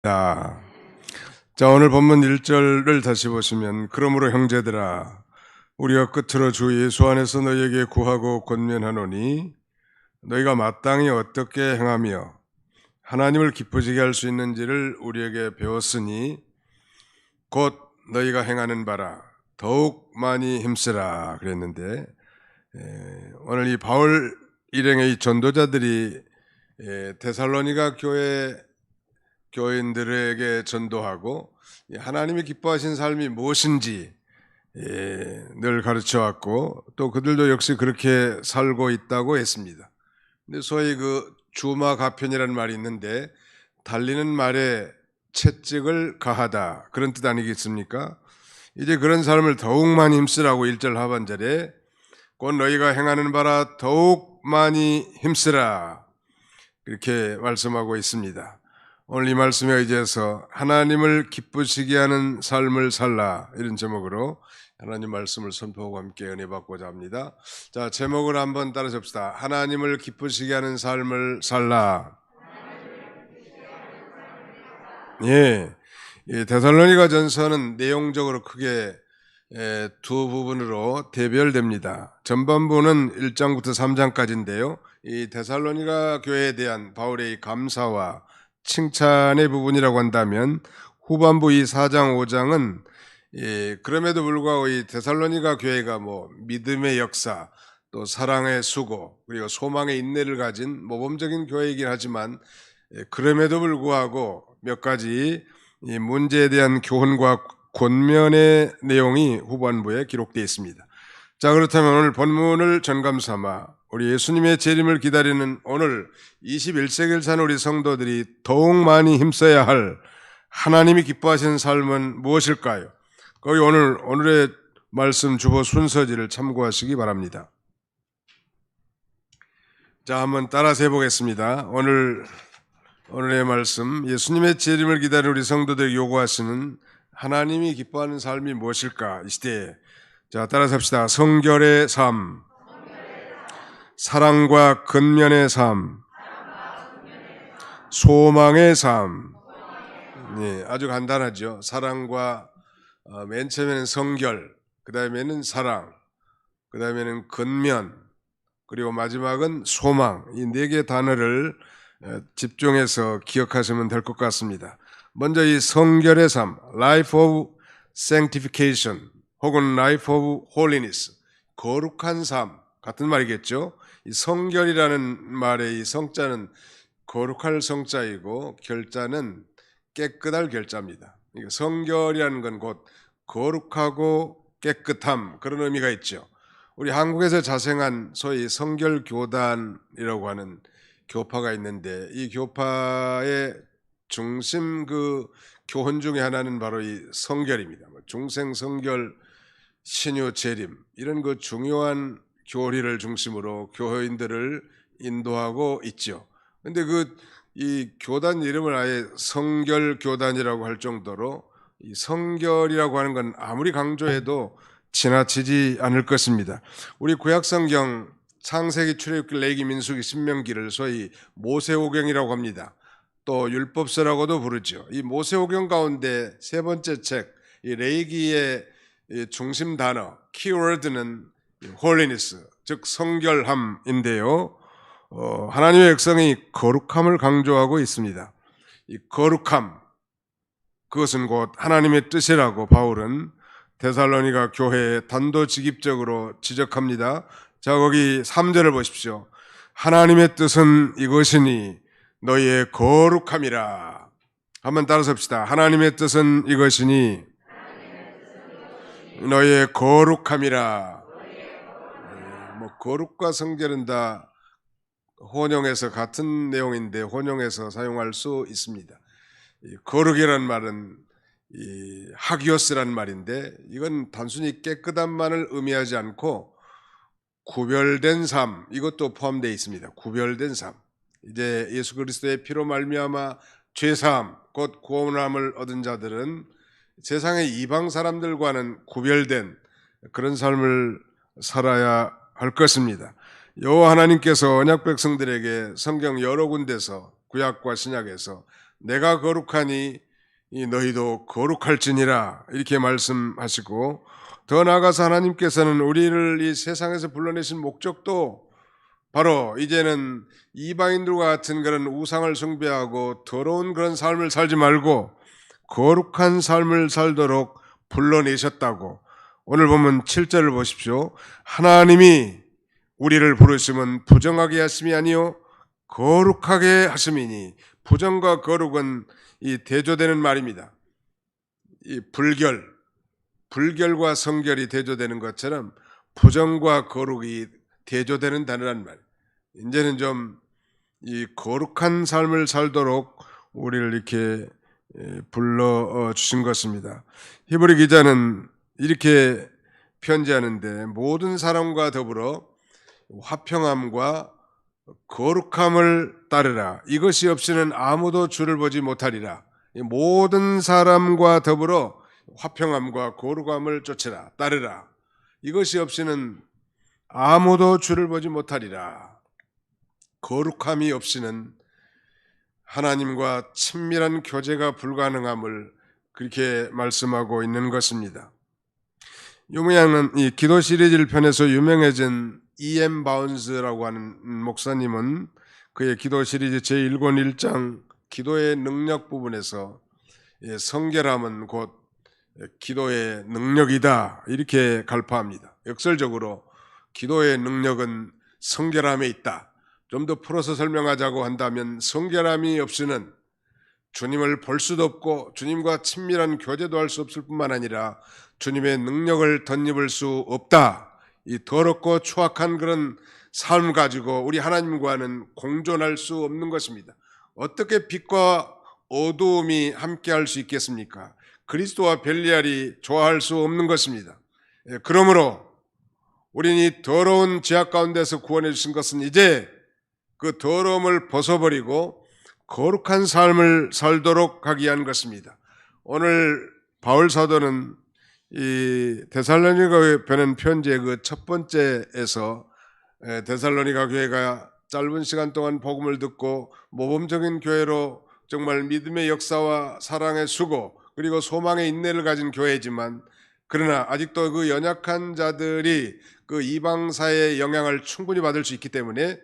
자, 오늘 본문 1절을 다시 보시면 그러므로 형제들아 우리가 끝으로 주 예수 안에서 너희에게 구하고 권면하노니 너희가 마땅히 어떻게 행하며 하나님을 기쁘시게 할 수 있는지를 우리에게 배웠으니 곧 너희가 행하는 바라 더욱 많이 힘쓰라 그랬는데, 오늘 이 바울 일행의 이 전도자들이 데살로니가 교인들에게 전도하고 하나님이 기뻐하신 삶이 무엇인지 늘 가르쳐 왔고, 또 그들도 역시 그렇게 살고 있다고 했습니다. 근데 소위 그 주마 가편이라는 말이 있는데, 달리는 말에 채찍을 가하다, 그런 뜻 아니겠습니까? 이제 그런 삶을 더욱 많이 힘쓰라고 1절 하반절에 곧 너희가 행하는 바라 더욱 많이 힘쓰라, 이렇게 말씀하고 있습니다. 오늘 이 말씀에 의지해서 하나님을 기쁘시게 하는 삶을 살라, 이런 제목으로 하나님 말씀을 선포하고 함께 은혜 받고자 합니다. 자, 제목을 한번 따라 잡시다. 하나님을 기쁘시게 하는 삶을 살라. 예, 이 데살로니가 전서는 내용적으로 크게 두 부분으로 대별됩니다. 전반부는 1장부터 3장까지인데요. 이 데살로니가 교회에 대한 바울의 감사와 칭찬의 부분이라고 한다면, 후반부 이 4장 5장은 그럼에도 불구하고 이 데살로니가 교회가 믿음의 역사, 또 사랑의 수고, 그리고 소망의 인내를 가진 모범적인 교회이긴 하지만, 그럼에도 불구하고 몇 가지 이 문제에 대한 교훈과 권면의 내용이 후반부에 기록되어 있습니다. 자, 그렇다면 오늘 본문을 전감삼아 우리 예수님의 재림을 기다리는 오늘 21세기를 사는 우리 성도들이 더욱 많이 힘써야 할 하나님이 기뻐하시는 삶은 무엇일까요? 거기 오늘의 말씀 주보 순서지를 참고하시기 바랍니다. 자, 한번 따라서 해보겠습니다. 오늘의 말씀, 예수님의 재림을 기다리는 우리 성도들에게 요구하시는 하나님이 기뻐하는 삶이 무엇일까? 이 시대에, 자, 따라서 합시다. 성결의 삶, 사랑과 근면의 삶, 소망의 삶. 네, 아주 간단하죠. 사랑과 맨 처음에는 성결, 그 다음에는 사랑, 그 다음에는 근면, 그리고 마지막은 소망. 이 네 개 단어를 집중해서 기억하시면 될 것 같습니다. 먼저 이 성결의 삶, life of sanctification, 혹은 life of holiness, 거룩한 삶 같은 말이겠죠. 이 성결이라는 말의 이 성자는 거룩할 성자이고 결자는 깨끗할 결자입니다. 성결이라는 건 곧 거룩하고 깨끗함, 그런 의미가 있죠. 우리 한국에서 자생한 소위 성결교단이라고 하는 교파가 있는데, 이 교파의 중심 교훈 중에 하나는 바로 이 성결입니다. 중생 성결, 신유 재림, 이런 중요한 교리를 중심으로 교회인들을 인도하고 있죠. 근데 이 교단 이름을 아예 성결교단이라고 할 정도로 이 성결이라고 하는 건 아무리 강조해도 지나치지 않을 것입니다. 우리 구약성경 창세기, 출애굽기, 레위기, 민수기, 신명기를 소위 모세오경이라고 합니다. 또 율법서라고도 부르죠. 이 모세오경 가운데 세 번째 책, 이 레위기의 중심 단어, 키워드는 holiness, 즉 성결함인데요. 하나님의 백성이 거룩함을 강조하고 있습니다. 이 거룩함, 그것은 곧 하나님의 뜻이라고 바울은 데살로니가 교회에 단도직입적으로 지적합니다. 자, 거기 3절을 보십시오. 하나님의 뜻은 이것이니 너희의 거룩함이라. 한번 따라서 합시다. 하나님의 뜻은 이것이니 너희의 거룩함이라. 거룩과 성결은 다 혼용해서 같은 내용인데 혼용해서 사용할 수 있습니다. 거룩이라는 말은 하기오스라는 말인데, 이건 단순히 깨끗함만을 의미하지 않고 구별된 삶, 이것도 포함되어 있습니다. 구별된 삶. 이제 예수 그리스도의 피로 말미암아 죄사함, 곧 구원함을 얻은 자들은 세상의 이방 사람들과는 구별된 그런 삶을 살아야 할 것입니다. 여호와 하나님께서 언약 백성들에게 성경 여러 군데서, 구약과 신약에서 내가 거룩하니 너희도 거룩할지니라 이렇게 말씀하시고, 더 나아가서 하나님께서는 우리를 이 세상에서 불러내신 목적도 바로 이제는 이방인들과 같은 그런 우상을 숭배하고 더러운 그런 삶을 살지 말고 거룩한 삶을 살도록 불러내셨다고. 오늘 보면 7절을 보십시오. 하나님이 우리를 부르심은 부정하게 하심이 아니요 거룩하게 하심이니. 부정과 거룩은 이 대조되는 말입니다. 이 불결과 성결이 대조되는 것처럼 부정과 거룩이 대조되는 단어란 말. 이제는 좀 이 거룩한 삶을 살도록 우리를 이렇게 불러 주신 것입니다. 히브리 기자는 이렇게 편지하는데, 모든 사람과 더불어 화평함과 거룩함을 따르라. 이것이 없이는 아무도 주를 보지 못하리라. 모든 사람과 더불어 화평함과 거룩함을 쫓으라, 따르라. 이것이 없이는 아무도 주를 보지 못하리라. 거룩함이 없이는 하나님과 친밀한 교제가 불가능함을 그렇게 말씀하고 있는 것입니다. 유명한 이 기도 시리즈를 편에서 유명해진 E.M. 바운스라고 하는 목사님은 그의 기도 시리즈 제1권 1장 기도의 능력 부분에서 성결함은 곧 기도의 능력이다 이렇게 갈파합니다. 역설적으로 기도의 능력은 성결함에 있다. 좀 더 풀어서 설명하자고 한다면, 성결함이 없이는 주님을 볼 수도 없고 주님과 친밀한 교제도 할 수 없을 뿐만 아니라 주님의 능력을 덧입을 수 없다. 이 더럽고 추악한 그런 삶 가지고 우리 하나님과는 공존할 수 없는 것입니다. 어떻게 빛과 어두움이 함께할 수 있겠습니까? 그리스도와 벨리알이 좋아할 수 없는 것입니다. 그러므로 우리는 이 더러운 죄악 가운데서 구원해 주신 것은 이제 그 더러움을 벗어버리고 거룩한 삶을 살도록 하기 위한 것입니다. 오늘 바울 사도는 이 데살로니가 보낸 편지의 그 첫 번째에서 데살로니가 교회가 짧은 시간 동안 복음을 듣고 모범적인 교회로 정말 믿음의 역사와 사랑의 수고 그리고 소망의 인내를 가진 교회지만, 그러나 아직도 그 연약한 자들이 그 이방사의 영향을 충분히 받을 수 있기 때문에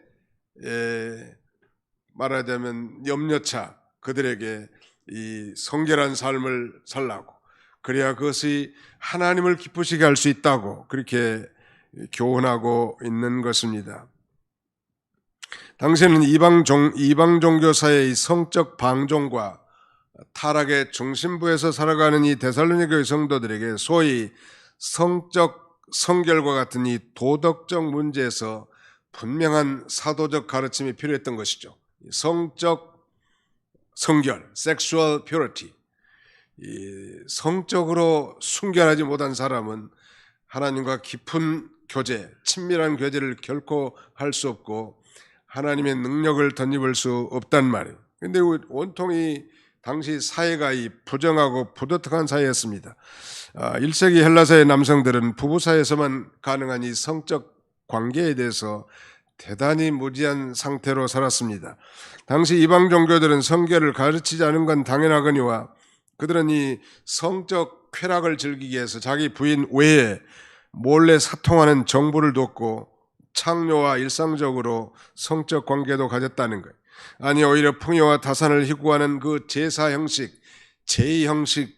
말하자면 염려차 그들에게 이 성결한 삶을 살라고, 그래야 그것이 하나님을 기쁘시게 할 수 있다고 그렇게 교훈하고 있는 것입니다. 당시에는 이방 종교사의 성적 방종과 타락의 중심부에서 살아가는 이 데살로니가 교회 성도들에게 소위 성적 성결과 같은 이 도덕적 문제에서 분명한 사도적 가르침이 필요했던 것이죠. 성적 성결, sexual purity. 이 성적으로 순결하지 못한 사람은 하나님과 깊은 교제, 친밀한 교제를 결코 할 수 없고 하나님의 능력을 덧입을 수 없단 말이에요. 그런데 온통이 당시 사회가 이 부정하고 부도덕한 사회였습니다. 1세기 헬라사의 남성들은 부부 사이에서만 가능한 이 성적 관계에 대해서 대단히 무지한 상태로 살았습니다. 당시 이방 종교들은 성결을 가르치지 않은 건 당연하거니와 그들은 이 성적 쾌락을 즐기기 위해서 자기 부인 외에 몰래 사통하는 정부를 뒀고 창녀와 일상적으로 성적 관계도 가졌다는 거예요. 아니 오히려 풍요와 다산을 희구하는 그 제사 형식, 제의 형식의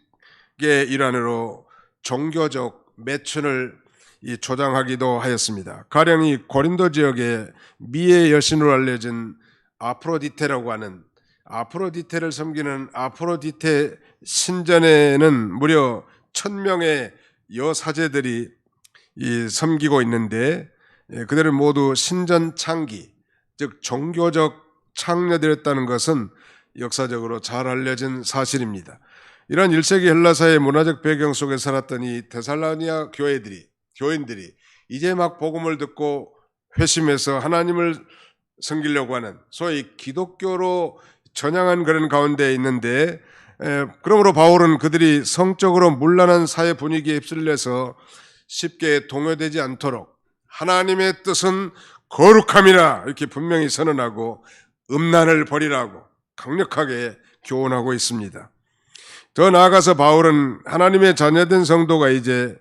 일환으로 종교적 매춘을 조장하기도 하였습니다. 가령 이 고린도 지역의 미의 여신으로 알려진 아프로디테라고 하는, 아프로디테를 섬기는 아프로디테 신전에는 무려 1000명의 여사제들이 섬기고 있는데, 그들은 모두 신전 창기, 즉 종교적 창녀들이었다는 것은 역사적으로 잘 알려진 사실입니다. 이런 1세기 헬라사의 문화적 배경 속에 살았던 이 데살로니가 교인들이 이제 막 복음을 듣고 회심해서 하나님을 섬기려고 하는 소위 기독교로 전향한 그런 가운데 있는데, 그러므로 바울은 그들이 성적으로 문란한 사회 분위기에 휩쓸려서 쉽게 동요되지 않도록 하나님의 뜻은 거룩함이라 이렇게 분명히 선언하고 음란을 버리라고 강력하게 교훈하고 있습니다. 더 나아가서 바울은 하나님의 자녀된 성도가 이제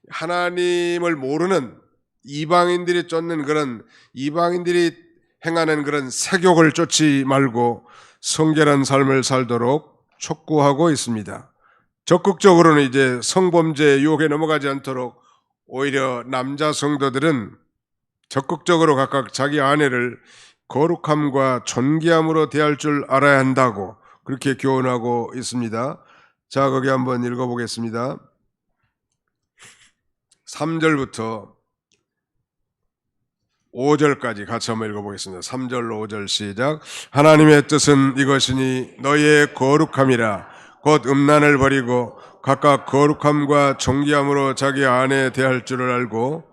하나님을 모르는 이방인들이 쫓는 그런 이방인들이 행하는 그런 세욕을 쫓지 말고 성결한 삶을 살도록 촉구하고 있습니다. 적극적으로는 이제 성범죄 유혹에 넘어가지 않도록 오히려 남자 성도들은 적극적으로 각각 자기 아내를 거룩함과 존귀함으로 대할 줄 알아야 한다고 그렇게 교훈하고 있습니다. 자, 거기 한번 읽어보겠습니다. 3절부터 5절까지 같이 한번 읽어보겠습니다. 3절 5절 시작. 하나님의 뜻은 이것이니 너희의 거룩함이라 곧 음란을 버리고 각각 거룩함과 존귀함으로 자기 아내 대할 줄을 알고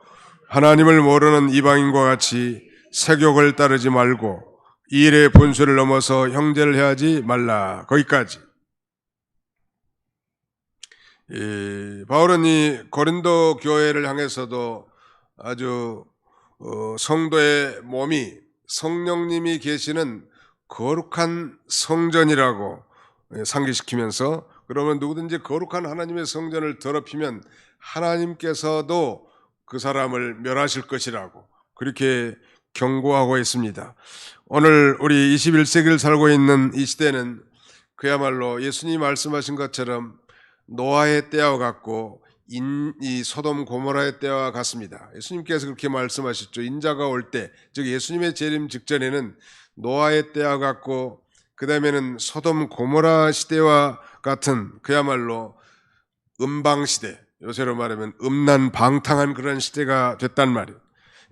하나님을 모르는 이방인과 같이 세욕을 따르지 말고 이 일의 본수를 넘어서 형제를 해하지 말라. 거기까지. 바울은 이 고린도 교회를 향해서도 아주 성도의 몸이 성령님이 계시는 거룩한 성전이라고 상기시키면서 그러면 누구든지 거룩한 하나님의 성전을 더럽히면 하나님께서도 그 사람을 멸하실 것이라고 그렇게 경고하고 있습니다. 오늘 우리 21세기를 살고 있는 이 시대는 그야말로 예수님이 말씀하신 것처럼 노아의 때와 같고 이 소돔 고모라의 때와 같습니다. 예수님께서 그렇게 말씀하셨죠. 인자가 올 때, 즉 예수님의 재림 직전에는 노아의 때와 같고 그 다음에는 소돔 고모라 시대와 같은 그야말로 음방 시대, 요새로 말하면 음란방탕한 그런 시대가 됐단 말이에요.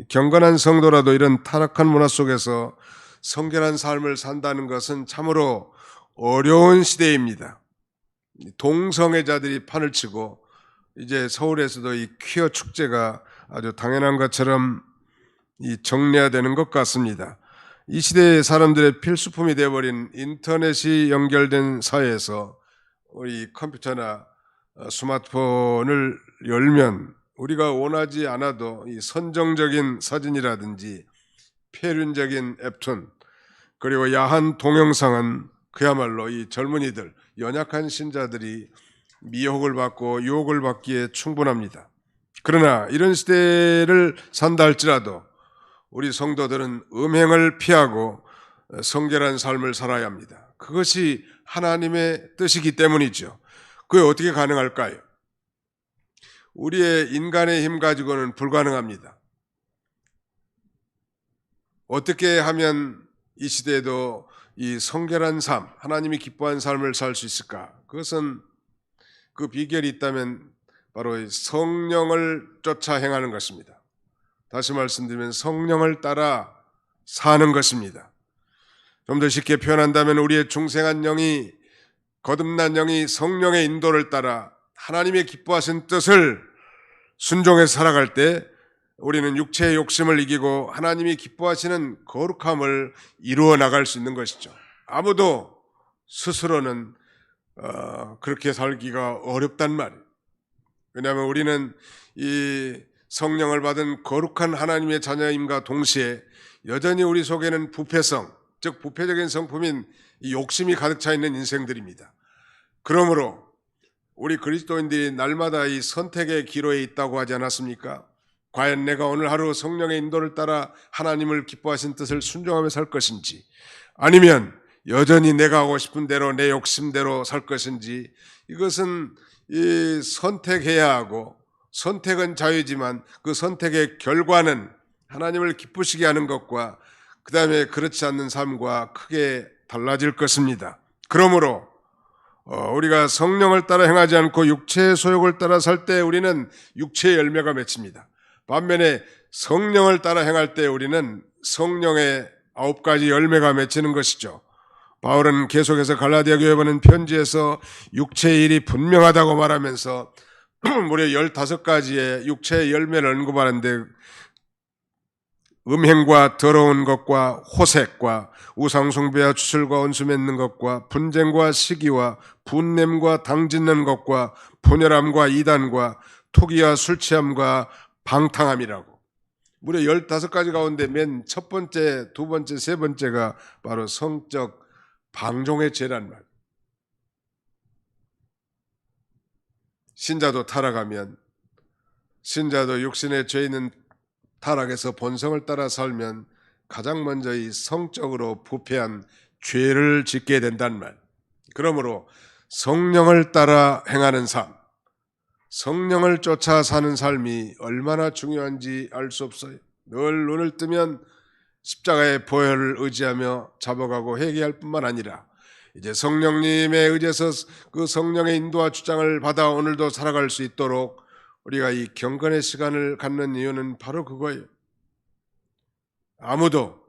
경건한 성도라도 이런 타락한 문화 속에서 성결한 삶을 산다는 것은 참으로 어려운 시대입니다. 동성애자들이 판을 치고 이제 서울에서도 이 퀴어 축제가 아주 당연한 것처럼 정리화되는 것 같습니다. 이 시대의 사람들의 필수품이 되어버린 인터넷이 연결된 사회에서 우리 컴퓨터나 스마트폰을 열면 우리가 원하지 않아도 이 선정적인 사진이라든지 폐륜적인 앱툰 그리고 야한 동영상은 그야말로 이 젊은이들 연약한 신자들이 미혹을 받고 유혹을 받기에 충분합니다. 그러나 이런 시대를 산다 할지라도 우리 성도들은 음행을 피하고 성결한 삶을 살아야 합니다. 그것이 하나님의 뜻이기 때문이죠. 그게 어떻게 가능할까요? 우리의 인간의 힘 가지고는 불가능합니다. 어떻게 하면 이 시대에도 이 성결한 삶, 하나님이 기뻐하는 삶을 살 수 있을까? 그것은 그 비결이 있다면 바로 성령을 쫓아 행하는 것입니다. 다시 말씀드리면 성령을 따라 사는 것입니다. 좀 더 쉽게 표현한다면 우리의 중생한 영이 거듭난 영이 성령의 인도를 따라 하나님의 기뻐하신 뜻을 순종해서 살아갈 때 우리는 육체의 욕심을 이기고 하나님이 기뻐하시는 거룩함을 이루어 나갈 수 있는 것이죠. 아무도 스스로는 그렇게 살기가 어렵단 말이에요. 왜냐하면 우리는 이 성령을 받은 거룩한 하나님의 자녀임과 동시에 여전히 우리 속에는 부패성, 즉 부패적인 성품인 이 욕심이 가득 차 있는 인생들입니다. 그러므로 우리 그리스도인들이 날마다 이 선택의 기로에 있다고 하지 않았습니까? 과연 내가 오늘 하루 성령의 인도를 따라 하나님을 기뻐하신 뜻을 순종하며 살 것인지 아니면 여전히 내가 하고 싶은 대로 내 욕심대로 살 것인지 이것은 이 선택해야 하고 선택은 자유지만 그 선택의 결과는 하나님을 기쁘시게 하는 것과 그 다음에 그렇지 않는 삶과 크게 달라질 것입니다. 그러므로 우리가 성령을 따라 행하지 않고 육체의 소욕을 따라 살 때 우리는 육체의 열매가 맺힙니다. 반면에 성령을 따라 행할 때 우리는 성령의 9가지 열매가 맺히는 것이죠. 바울은 계속해서 갈라디아 교회 보낸 편지에서 육체의 일이 분명하다고 말하면서 무려 15가지의 육체의 열매를 언급하는데 음행과 더러운 것과 호색과 우상숭배와 추술과 원수 맺는 것과 분쟁과 시기와 분냄과 당짓는 것과 분열함과 이단과 토기와 술취함과 방탕함이라고 무려 15가지 가운데 맨 첫 번째, 두 번째, 세 번째가 바로 성적 방종의 죄란 말. 신자도 타락하면, 신자도 육신의 죄 있는 타락에서 본성을 따라 살면 가장 먼저 이 성적으로 부패한 죄를 짓게 된단 말. 그러므로 성령을 따라 행하는 삶, 성령을 쫓아 사는 삶이 얼마나 중요한지 알 수 없어요. 늘 눈을 뜨면 십자가의 보혈을 의지하며 잡아가고 회개할 뿐만 아니라 이제 성령님에 의해서 그 성령의 인도와 주장을 받아 오늘도 살아갈 수 있도록 우리가 이 경건의 시간을 갖는 이유는 바로 그거예요. 아무도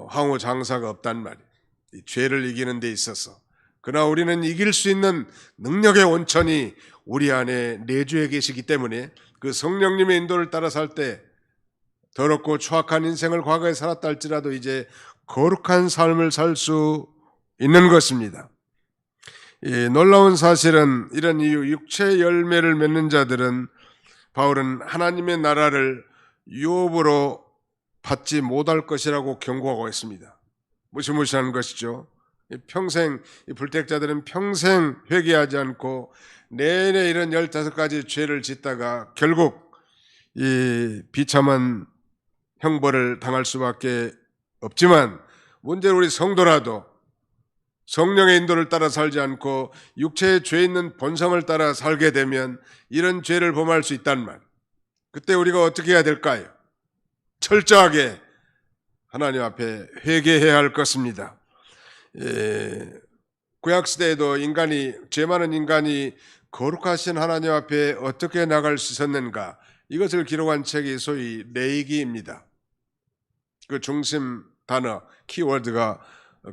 항우 장사가 없단 말이에요. 이 죄를 이기는 데 있어서. 그러나 우리는 이길 수 있는 능력의 원천이 우리 안에 내주에 계시기 때문에 그 성령님의 인도를 따라 살 때 더럽고 추악한 인생을 과거에 살았다 할지라도 이제 거룩한 삶을 살 수 있는 것입니다. 이 놀라운 사실은 이런 이유 육체의 열매를 맺는 자들은 바울은 하나님의 나라를 유업으로 받지 못할 것이라고 경고하고 있습니다. 무시무시한 것이죠. 평생 이 불택자들은 평생 회개하지 않고 내내 이런 15가지 죄를 짓다가 결국 이 비참한 형벌을 당할 수밖에 없지만 문제는 우리 성도라도 성령의 인도를 따라 살지 않고 육체의 죄 있는 본성을 따라 살게 되면 이런 죄를 범할 수 있단 말. 그때 우리가 어떻게 해야 될까요? 철저하게 하나님 앞에 회개해야 할 것입니다. 구약시대에도 죄 많은 인간이 거룩하신 하나님 앞에 어떻게 나갈 수 있었는가, 이것을 기록한 책이 소위 레위기입니다. 그 중심 단어, 키워드가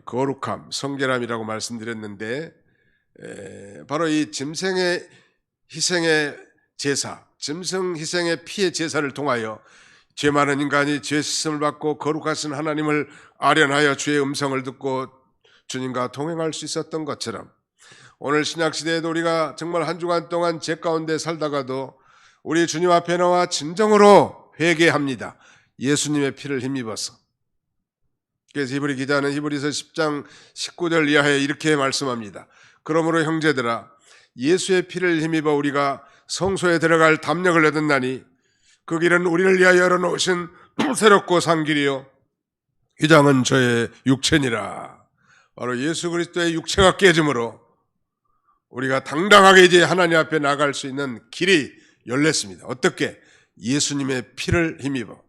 거룩함, 성결함이라고 말씀드렸는데 바로 이 짐승의 희생의 제사, 짐승 희생의 피의 제사를 통하여 죄 많은 인간이 죄 씻음을 받고 거룩하신 하나님을 아련하여 주의 음성을 듣고 주님과 동행할 수 있었던 것처럼 오늘 신약시대에도 우리가 정말 한 주간 동안 죄 가운데 살다가도 우리 주님 앞에 나와 진정으로 회개합니다. 예수님의 피를 힘입어서. 그래서 히브리 기자는 히브리서 10장 19절 이하에 이렇게 말씀합니다. 그러므로 형제들아, 예수의 피를 힘입어 우리가 성소에 들어갈 담력을 얻었나니 그 길은 우리를 위하여 열어놓으신 새롭고 산 길이요 휘장은 저의 육체니라. 바로 예수 그리스도의 육체가 깨짐으로 우리가 당당하게 이제 하나님 앞에 나갈 수 있는 길이 열렸습니다. 어떻게? 예수님의 피를 힘입어.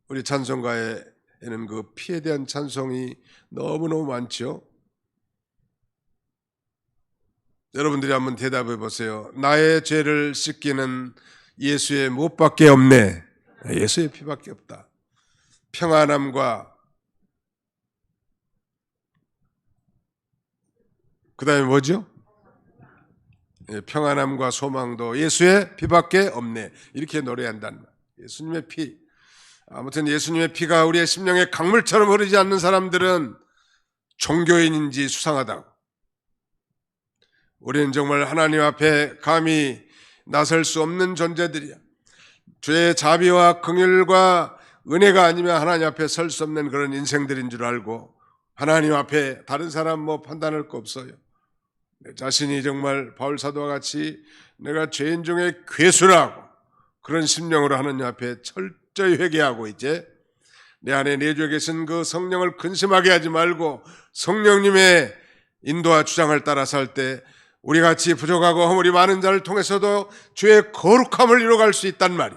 우리 찬송가에는 그 피에 대한 찬송이 너무너무 많죠. 여러분들이 한번 대답해 보세요. 나의 죄를 씻기는 예수의 무엇밖에 없네. 예수의 피밖에 없다. 평안함과 그 다음에 뭐죠? 평안함과 소망도 예수의 피밖에 없네. 이렇게 노래한다는 말. 예수님의 피. 아무튼 예수님의 피가 우리의 심령에 강물처럼 흐르지 않는 사람들은 종교인인지 수상하다고. 우리는 정말 하나님 앞에 감히 나설 수 없는 존재들이야. 주의 자비와 긍휼과 은혜가 아니면 하나님 앞에 설 수 없는 그런 인생들인 줄 알고 하나님 앞에 다른 사람 판단할 거 없어요. 내 자신이 정말 바울 사도와 같이 내가 죄인 중에 괴수라고 그런 심령으로 하나님 앞에 철저히 회개하고 이제 내 안에 내주에 계신 그 성령을 근심하게 하지 말고 성령님의 인도와 주장을 따라 살 때 우리 같이 부족하고 허물이 많은 자를 통해서도 주의 거룩함을 이뤄갈 수 있단 말이,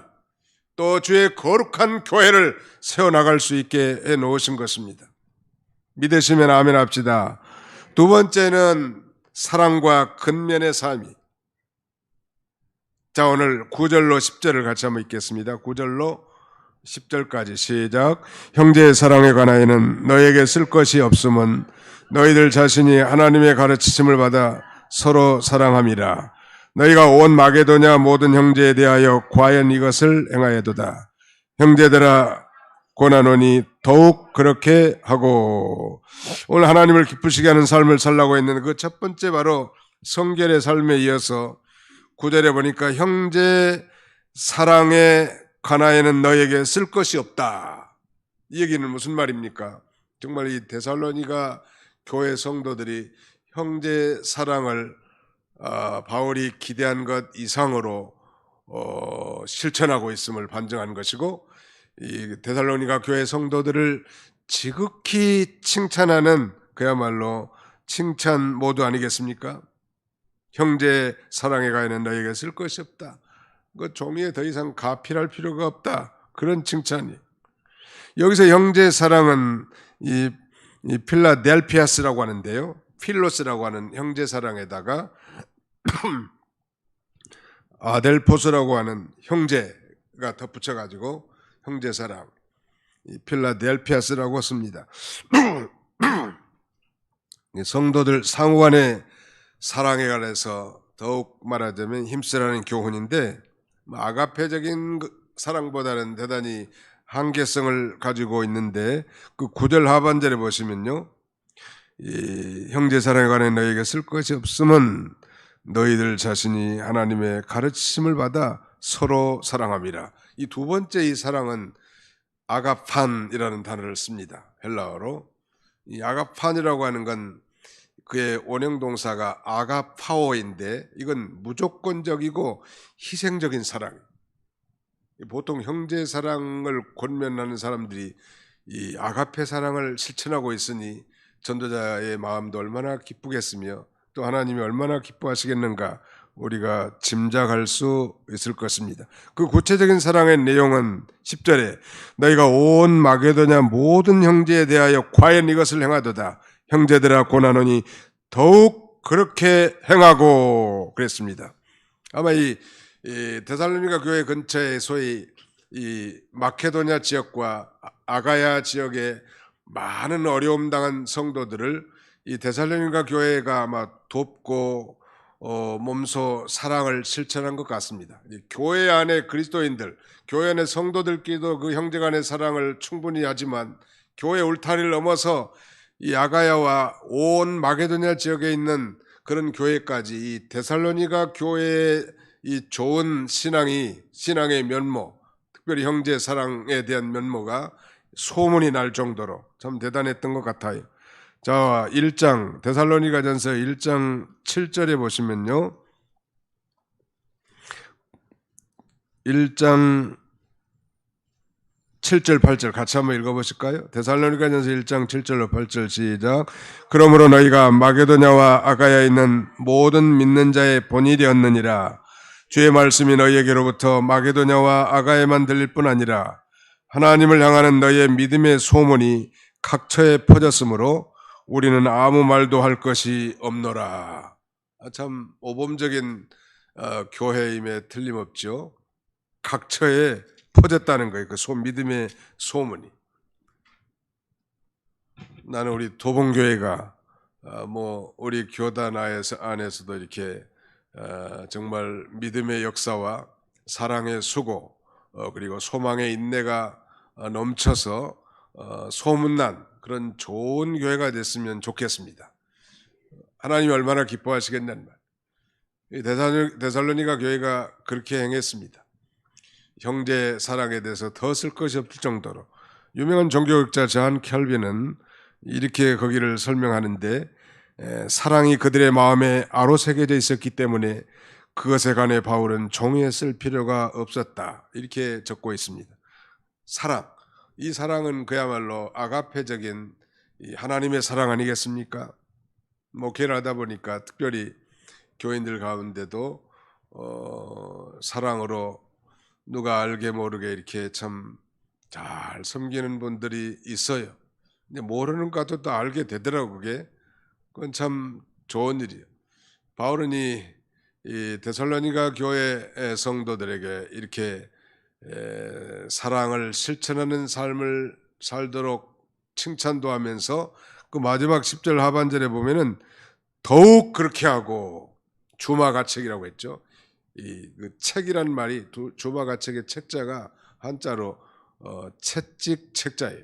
또 주의 거룩한 교회를 세워나갈 수 있게 해놓으신 것입니다. 믿으시면 아멘 합시다. 두 번째는 사랑과 근면의 삶이. 자, 오늘 9절로 10절을 같이 한번 읽겠습니다. 9절로 10절까지 시작. 형제의 사랑에 관하여는 너에게 쓸 것이 없음은 너희들 자신이 하나님의 가르치심을 받아 서로 사랑함이라. 너희가 온 마게도냐 모든 형제에 대하여 과연 이것을 행하여도다. 형제들아 권하노니 더욱 그렇게 하고. 오늘 하나님을 기쁘시게 하는 삶을 살라고 했는 그 첫 번째 바로 성결의 삶에 이어서 9절에 보니까 형제 사랑에 관하여는 너에게 쓸 것이 없다. 이 얘기는 무슨 말입니까? 정말 이 데살로니가 교회 성도들이 형제 사랑을 바울이 기대한 것 이상으로 실천하고 있음을 반증한 것이고, 이 데살로니가 교회 성도들을 지극히 칭찬하는 그야말로 칭찬 모두 아니겠습니까? 형제 사랑에 가해는 너에게 쓸 것이 없다. 그 종이에 더 이상 가필할 필요가 없다. 그런 칭찬이. 여기서 형제 사랑은 이 필라델피아스라고 하는데요, 필로스라고 하는 형제 사랑에다가 아델포스라고 하는 형제가 덧붙여가지고 형제 사랑, 필라델피아스라고 씁니다. 성도들 상호간의 사랑에 관해서 더욱 말하자면 힘쓰라는 교훈인데, 아가페적인 사랑보다는 대단히 한계성을 가지고 있는데, 그 9절 하반절에 보시면요, 이 형제 사랑에 관해 너에게 쓸 것이 없음은 너희들 자신이 하나님의 가르치심을 받아 서로 사랑함이라. 이 두 번째 이 사랑은 아가판이라는 단어를 씁니다. 헬라어로. 이 아가판이라고 하는 건 그의 원형 동사가 아가파오인데, 이건 무조건적이고 희생적인 사랑. 보통 형제 사랑을 권면하는 사람들이 이 아가페 사랑을 실천하고 있으니 전도자의 마음도 얼마나 기쁘겠으며 또 하나님이 얼마나 기뻐하시겠는가 우리가 짐작할 수 있을 것입니다. 그 구체적인 사랑의 내용은 10절에 너희가 온 마게도냐 모든 형제에 대하여 과연 이것을 행하도다. 형제들아 고나노니 더욱 그렇게 행하고 그랬습니다. 아마 이 데살로니가 교회 근처에 소위 이 마케도냐 지역과 아가야 지역에 많은 어려움 당한 성도들을 이 데살로니가 교회가 아마 돕고 몸소 사랑을 실천한 것 같습니다. 교회 안에 그리스도인들, 교회 안에 성도들끼리도 그 형제간의 사랑을 충분히 하지만 교회 울타리를 넘어서 이 아가야와 온 마게도냐 지역에 있는 그런 교회까지 이 데살로니가 교회의 이 좋은 신앙의 면모, 특별히 형제 사랑에 대한 면모가 소문이 날 정도로 참 대단했던 것 같아요. 자, 1장 데살로니가전서 1장 7절에 보시면요, 1장 7절 8절 같이 한번 읽어보실까요? 데살로니가전서 1장 7절로 8절 시작. 그러므로 너희가 마게도냐와 아가야에 있는 모든 믿는 자의 본이 되었느니라. 주의 말씀이 너희에게로부터 마게도냐와 아가야에만 들릴 뿐 아니라 하나님을 향하는 너희의 믿음의 소문이 각처에 퍼졌으므로 우리는 아무 말도 할 것이 없노라. 참 모범적인 교회임에 틀림없죠. 각처에 퍼졌다는 거예요. 그 믿음의 소문이. 나는 우리 도봉교회가 우리 교단 안에서도 이렇게 정말 믿음의 역사와 사랑의 수고 그리고 소망의 인내가 넘쳐서 소문난 그런 좋은 교회가 됐으면 좋겠습니다. 하나님이 얼마나 기뻐하시겠냐는 말. 데살로니가 교회가 그렇게 행했습니다. 형제 사랑에 대해서 더 쓸 것이 없을 정도로. 유명한 종교학자 존 켈빈은 이렇게 거기를 설명하는데, 사랑이 그들의 마음에 아로새겨져 있었기 때문에 그것에 관해 바울은 종이에 쓸 필요가 없었다, 이렇게 적고 있습니다. 사랑, 이 사랑은 그야말로 아가페적인 하나님의 사랑 아니겠습니까? 목회를 하다 보니까 특별히 교인들 가운데도 사랑으로 누가 알게 모르게 이렇게 참 잘 섬기는 분들이 있어요. 근데 모르는 것도 또 알게 되더라고. 그건 참 좋은 일이에요. 바울은 이 데살로니가 교회 성도들에게 이렇게 사랑을 실천하는 삶을 살도록 칭찬도 하면서 그 마지막 10절 하반절에 보면은 더욱 그렇게 하고, 주마가책이라고 했죠. 그 책이란 말이 주마가책의 책자가 한자로 채찍 책자예요.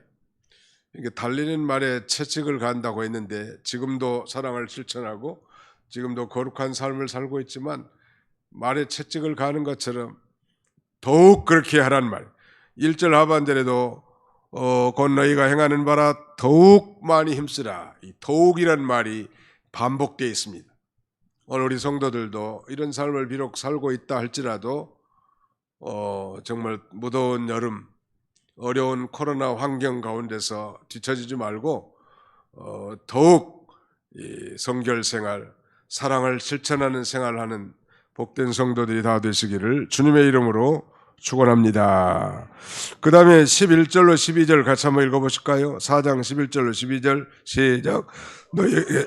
이게 달리는 말에 채찍을 간다고 했는데, 지금도 사랑을 실천하고 지금도 거룩한 삶을 살고 있지만 말에 채찍을 가는 것처럼 더욱 그렇게 하란 말. 1절 하반절에도 곧 너희가 행하는 바라 더욱 많이 힘쓰라. 이 더욱이란 말이 반복되어 있습니다. 오늘 우리 성도들도 이런 삶을 비록 살고 있다 할지라도 정말 무더운 여름, 어려운 코로나 환경 가운데서 뒤처지지 말고 더욱 이 성결 생활, 사랑을 실천하는 생활하는 복된 성도들이 다 되시기를 주님의 이름으로 축원합니다. 그 다음에 11절로 12절 같이 한번 읽어보실까요? 4장 11절로 12절 시작. 너희에게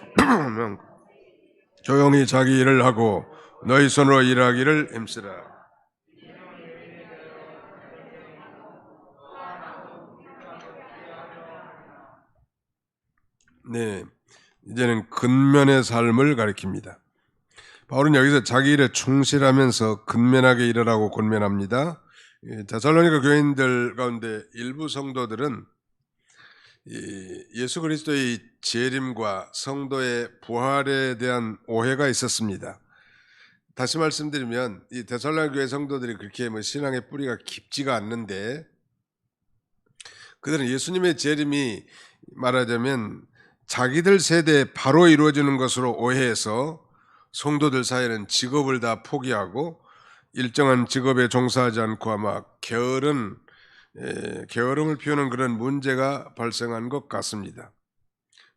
조용히 자기 일을 하고 너희 손으로 일하기를 힘쓰라. 네, 이제는 근면의 삶을 가리킵니다. 바울은 여기서 자기 일에 충실하면서 근면하게 일하라고 권면합니다. 데살로니가 교인들 가운데 일부 성도들은 예수 그리스도의 재림과 성도의 부활에 대한 오해가 있었습니다. 다시 말씀드리면 이 데살로니가 교회 성도들이 그렇게 신앙의 뿌리가 깊지가 않는데, 그들은 예수님의 재림이 말하자면 자기들 세대에 바로 이루어지는 것으로 오해해서 성도들 사이에는 직업을 다 포기하고 일정한 직업에 종사하지 않고 아마 게으름을 피우는 그런 문제가 발생한 것 같습니다.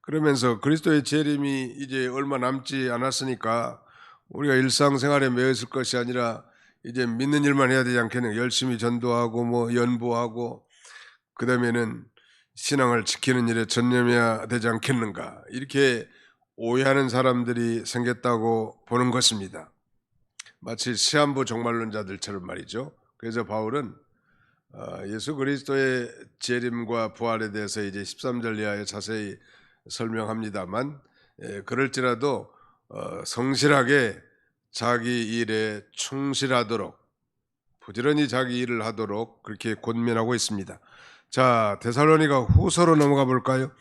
그러면서 그리스도의 재림이 이제 얼마 남지 않았으니까 우리가 일상생활에 매여 있을 것이 아니라 이제 믿는 일만 해야 되지 않겠는가, 열심히 전도하고 연보하고 그 다음에는 신앙을 지키는 일에 전념해야 되지 않겠는가, 이렇게 오해하는 사람들이 생겼다고 보는 것입니다. 마치 시한부 종말론자들처럼 말이죠. 그래서 바울은 예수 그리스도의 재림과 부활에 대해서 이제 13절 이하에 자세히 설명합니다만, 그럴지라도 성실하게 자기 일에 충실하도록, 부지런히 자기 일을 하도록 그렇게 권면하고 있습니다. 자, 데살로니가 후서로 넘어가 볼까요?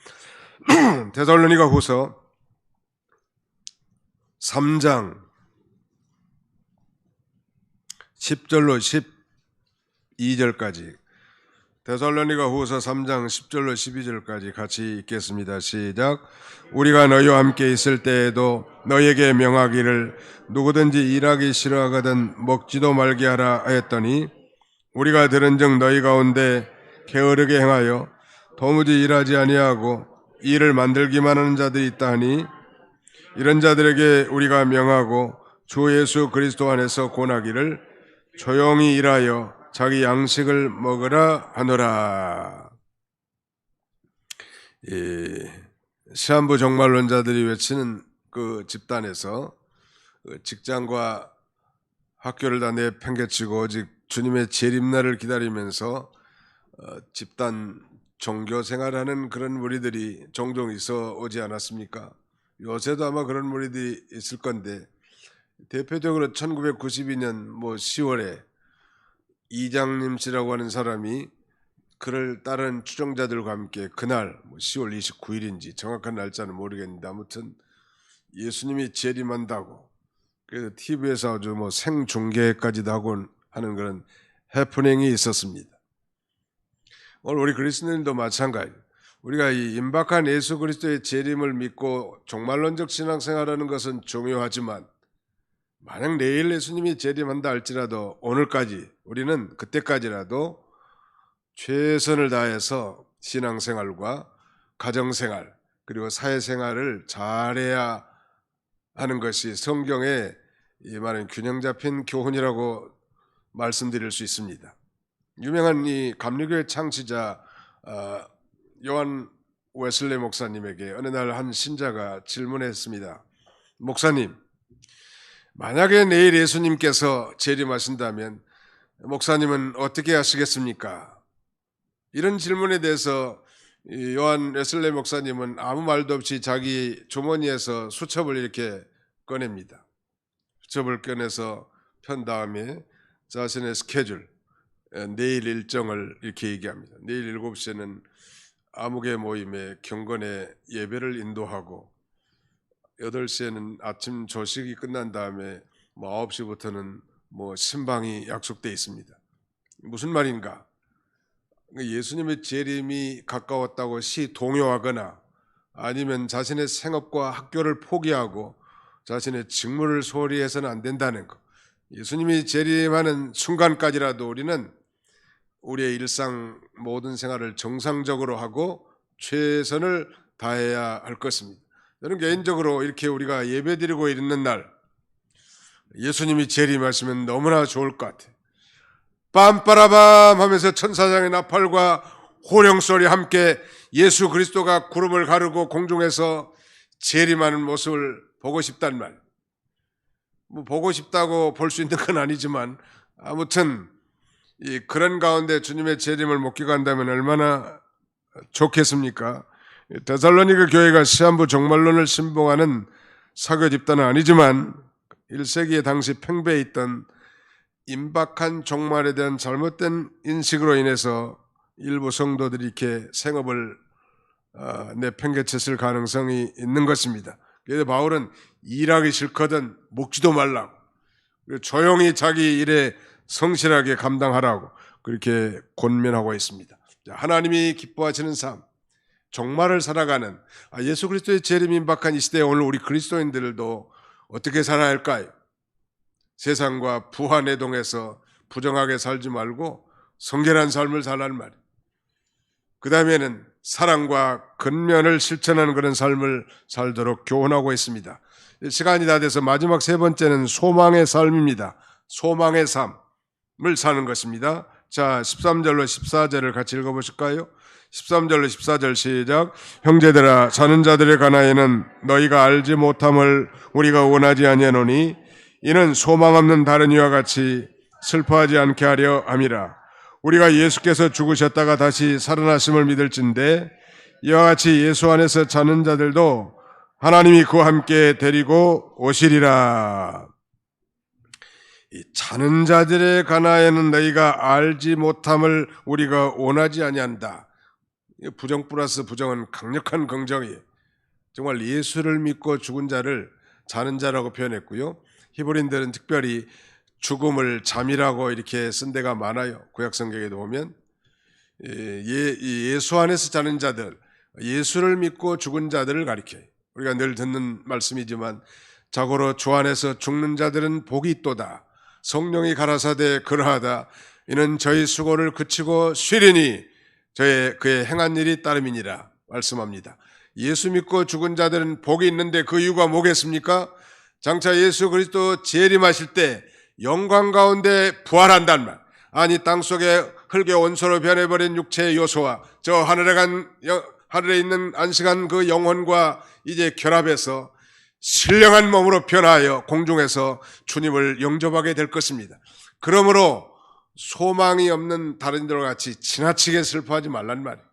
데살로니가 후서 3장 10절로 12절까지, 데살로니가 후서 3장 10절로 12절까지 같이 읽겠습니다. 시작. 우리가 너희와 함께 있을 때에도 너희에게 명하기를 누구든지 일하기 싫어하거든 먹지도 말게 하라 하였더니, 우리가 들은즉 너희 가운데 게으르게 행하여 도무지 일하지 아니하고 일을 만들기만 하는 자들이 있다 하니, 이런 자들에게 우리가 명하고 주 예수 그리스도 안에서 권하기를 조용히 일하여 자기 양식을 먹으라 하노라. 시한부 종말론자들이 외치는 그 집단에서 직장과 학교를 다 내팽개치고 오직 주님의 재림날을 기다리면서 집단 종교 생활하는 그런 무리들이 종종 있어 오지 않았습니까? 요새도 아마 그런 무리들이 있을 건데, 대표적으로 1992년 10월에 이장님 씨라고 하는 사람이 그를 따른 추종자들과 함께 그날 10월 29일인지 정확한 날짜는 모르겠는데, 아무튼 예수님이 재림한다고 그래서 TV에서 아주 생중계까지도 하고 하는 그런 해프닝이 있었습니다. 오늘 우리 그리스도인도 마찬가지. 우리가 이 임박한 예수 그리스도의 재림을 믿고 종말론적 신앙생활하는 것은 중요하지만, 만약 내일 예수님이 재림한다 할지라도 오늘까지, 우리는 그때까지라도 최선을 다해서 신앙생활과 가정생활 그리고 사회생활을 잘해야 하는 것이 성경에 이 말은 균형 잡힌 교훈이라고 말씀드릴 수 있습니다. 유명한 이 감리교의 창시자 요한 웨슬레 목사님에게 어느 날 한 신자가 질문했습니다. 목사님, 만약에 내일 예수님께서 재림하신다면 목사님은 어떻게 하시겠습니까? 이런 질문에 대해서 요한 웨슬레 목사님은 아무 말도 없이 자기 주머니에서 수첩을 이렇게 꺼냅니다. 수첩을 꺼내서 편 다음에 자신의 스케줄, 내일 일정을 이렇게 얘기합니다. 내일 7시에는 아무개 모임에 경건의 예배를 인도하고, 8시에는 아침 조식이 끝난 다음에 9시부터는 신방이 약속되어 있습니다. 무슨 말인가? 예수님의 재림이 가까웠다고 동요하거나 아니면 자신의 생업과 학교를 포기하고 자신의 직무를 소홀히 해서는 안 된다는 것. 예수님이 재림하는 순간까지라도 우리는 우리의 일상 모든 생활을 정상적으로 하고 최선을 다해야 할 것입니다. 저는 개인적으로 이렇게 우리가 예배드리고 있는 날 예수님이 재림하시면 너무나 좋을 것 같아요. 빰빠라밤 하면서 천사장의 나팔과 호령소리 함께 예수 그리스도가 구름을 가르고 공중에서 재림하는 모습을 보고 싶단 말. 보고 싶다고 볼 수 있는 건 아니지만 아무튼 그런 가운데 주님의 재림을 목격한다면 얼마나 좋겠습니까? 데살로니가 교회가 시한부 종말론을 신봉하는 사교 집단은 아니지만 1세기에 당시 팽배해 있던 임박한 종말에 대한 잘못된 인식으로 인해서 일부 성도들이 이렇게 생업을 내팽개쳤을 가능성이 있는 것입니다. 그래서 바울은 일하기 싫거든 먹지도 말라고, 조용히 자기 일에 성실하게 감당하라고 그렇게 권면하고 있습니다. 하나님이 기뻐하시는 삶, 종말을 살아가는 예수 그리스도의 재림 임박한 이 시대에 오늘 우리 그리스도인들도 어떻게 살아야 할까요? 세상과 부하내동해서 부정하게 살지 말고 성결한 삶을 살라는 말이에요. 그 다음에는 사랑과 근면을 실천하는 그런 삶을 살도록 교훈하고 있습니다. 시간이 다 돼서 마지막 세 번째는 소망의 삶입니다. 소망의 삶을 사는 것입니다. 자, 13절로 14절을 같이 읽어보실까요? 13절로 14절 시작. 형제들아, 자는 자들에 관하여는 너희가 알지 못함을 우리가 원하지 아니하노니 이는 소망 없는 다른 이와 같이 슬퍼하지 않게 하려 함이라. 우리가 예수께서 죽으셨다가 다시 살아나심을 믿을진대 이와 같이 예수 안에서 자는 자들도 하나님이 그와 함께 데리고 오시리라. 이 자는 자들에 관하여는 너희가 알지 못함을 우리가 원하지 아니한다. 부정 플러스 부정은 강력한 긍정이에요. 정말 예수를 믿고 죽은 자를 자는 자라고 표현했고요. 히브리인들은 특별히 죽음을 잠이라고 이렇게 쓴 데가 많아요. 구약성경에도 보면 예수 안에서 자는 자들, 예수를 믿고 죽은 자들을 가리켜요. 우리가 늘 듣는 말씀이지만 자고로 주 안에서 죽는 자들은 복이 있도다. 성령이 가라사대 그러하다. 이는 저희 수고를 그치고 쉬리니 그의 행한 일이 따름이니라 말씀합니다. 예수 믿고 죽은 자들은 복이 있는데 그 이유가 뭐겠습니까? 장차 예수 그리스도 재림하실 때 영광 가운데 부활한단 말. 아니 땅속에 흙의 원소로 변해버린 육체의 요소와 저 하늘에 있는 안식한 그 영혼과 이제 결합해서 신령한 몸으로 변화하여 공중에서 주님을 영접하게 될 것입니다. 그러므로 소망이 없는 다른 이들과 같이 지나치게 슬퍼하지 말란 말이에요.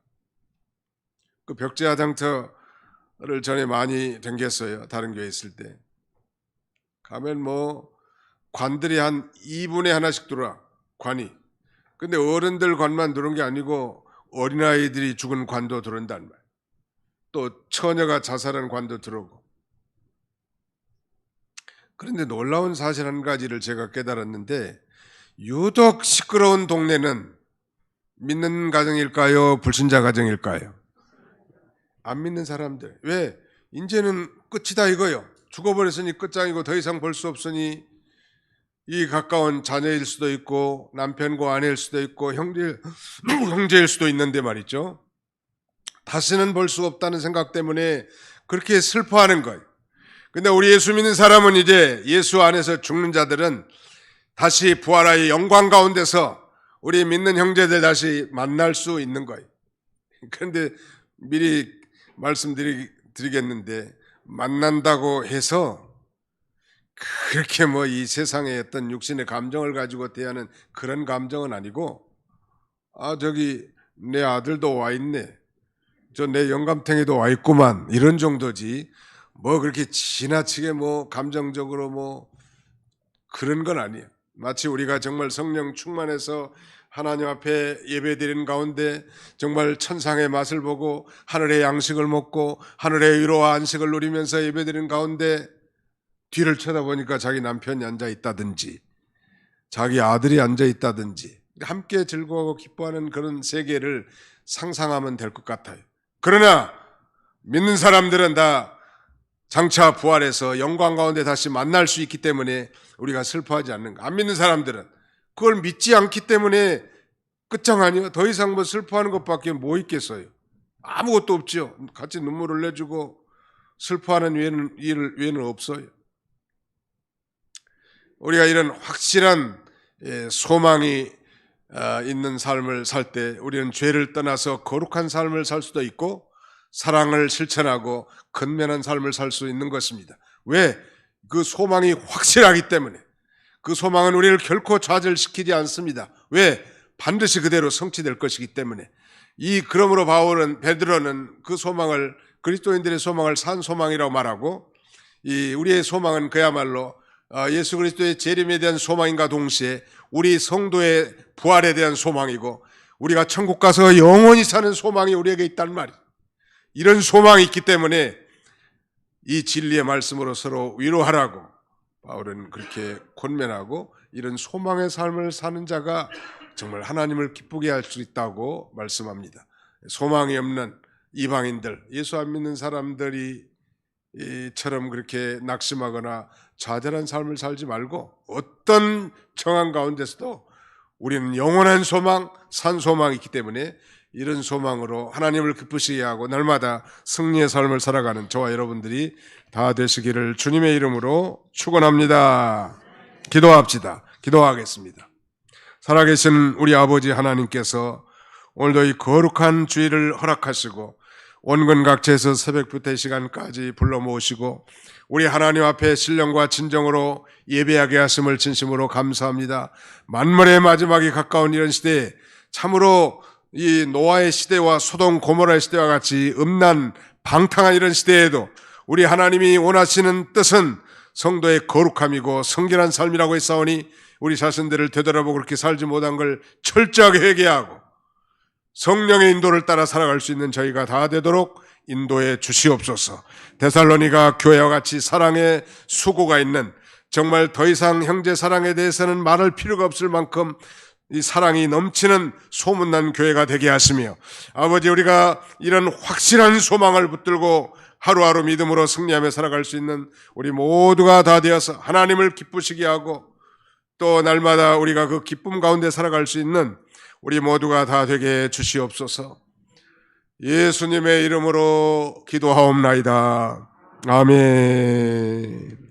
그 벽제화장터를 전에 많이 댕겼어요. 다른 교회에 있을 때. 가면 관들이 한 2분의 하나씩 들어와, 관이. 근데 어른들 관만 들어온 게 아니고 어린아이들이 죽은 관도 들어온단 말이에요. 또 처녀가 자살한 관도 들어오고. 그런데 놀라운 사실 한 가지를 제가 깨달았는데 유독 시끄러운 동네는 믿는 가정일까요? 불신자 가정일까요? 안 믿는 사람들. 왜? 이제는 끝이다 이거요. 죽어버렸으니 끝장이고 더 이상 볼 수 없으니 이 가까운 자녀일 수도 있고 남편과 아내일 수도 있고 형제일 수도 있는데 말이죠. 다시는 볼 수 없다는 생각 때문에 그렇게 슬퍼하는 거예요. 근데 우리 예수 믿는 사람은 이제 예수 안에서 죽는 자들은 다시 부활하여 영광 가운데서 우리 믿는 형제들 다시 만날 수 있는 거예요. 그런데 미리 말씀드리겠는데 만난다고 해서 그렇게 이 세상의 어떤 육신의 감정을 가지고 대하는 그런 감정은 아니고 저기 내 아들도 와 있네. 저 내 영감탱이도 와 있구만. 이런 정도지. 그렇게 지나치게 감정적으로 그런 건 아니에요. 마치 우리가 정말 성령 충만해서 하나님 앞에 예배드리는 가운데 정말 천상의 맛을 보고 하늘의 양식을 먹고 하늘의 위로와 안식을 누리면서 예배드리는 가운데 뒤를 쳐다보니까 자기 남편이 앉아 있다든지 자기 아들이 앉아 있다든지 함께 즐거워하고 기뻐하는 그런 세계를 상상하면 될 것 같아요. 그러나 믿는 사람들은 다 장차 부활해서 영광 가운데 다시 만날 수 있기 때문에 우리가 슬퍼하지 않는가. 안 믿는 사람들은 그걸 믿지 않기 때문에 끝장아니요. 더 이상 뭐 슬퍼하는 것밖에 뭐 있겠어요. 아무것도 없죠. 같이 눈물을 내주고 슬퍼하는 외에는 없어요. 우리가 이런 확실한 소망이 있는 삶을 살 때 우리는 죄를 떠나서 거룩한 삶을 살 수도 있고 사랑을 실천하고 근면한 삶을 살 수 있는 것입니다. 왜? 그 소망이 확실하기 때문에. 그 소망은 우리를 결코 좌절시키지 않습니다. 왜? 반드시 그대로 성취될 것이기 때문에. 그러므로 베드로는 그 소망을, 그리스도인들의 소망을 산 소망이라고 말하고, 우리의 소망은 그야말로 예수 그리스도의 재림에 대한 소망인가 동시에 우리 성도의 부활에 대한 소망이고, 우리가 천국 가서 영원히 사는 소망이 우리에게 있단 말이에요. 이런 소망이 있기 때문에 이 진리의 말씀으로 서로 위로하라고 바울은 그렇게 권면하고, 이런 소망의 삶을 사는 자가 정말 하나님을 기쁘게 할 수 있다고 말씀합니다. 소망이 없는 이방인들, 예수 안 믿는 사람들이 처럼 그렇게 낙심하거나 좌절한 삶을 살지 말고 어떤 정황 가운데서도 우리는 영원한 소망, 산 소망이 있기 때문에 이런 소망으로 하나님을 기쁘시게 하고 날마다 승리의 삶을 살아가는 저와 여러분들이 다 되시기를 주님의 이름으로 축원합니다. 기도합시다. 기도하겠습니다. 살아계신 우리 아버지 하나님께서 오늘도 이 거룩한 주일을 허락하시고 원근각지에서 새벽부터 이 시간까지 불러 모으시고 우리 하나님 앞에 신령과 진정으로 예배하게 하심을 진심으로 감사합니다. 만물의 마지막이 가까운 이런 시대에 참으로 이 노아의 시대와 소돔 고모라의 시대와 같이 음란 방탕한 이런 시대에도 우리 하나님이 원하시는 뜻은 성도의 거룩함이고 성결한 삶이라고 했사오니 우리 자신들을 되돌아보고 그렇게 살지 못한 걸 철저하게 회개하고 성령의 인도를 따라 살아갈 수 있는 저희가 다 되도록 인도해 주시옵소서. 데살로니가 교회와 같이 사랑의 수고가 있는, 정말 더 이상 형제 사랑에 대해서는 말할 필요가 없을 만큼 이 사랑이 넘치는 소문난 교회가 되게 하시며, 아버지 우리가 이런 확실한 소망을 붙들고 하루하루 믿음으로 승리하며 살아갈 수 있는 우리 모두가 다 되어서 하나님을 기쁘시게 하고 또 날마다 우리가 그 기쁨 가운데 살아갈 수 있는 우리 모두가 다 되게 주시옵소서. 예수님의 이름으로 기도하옵나이다. 아멘.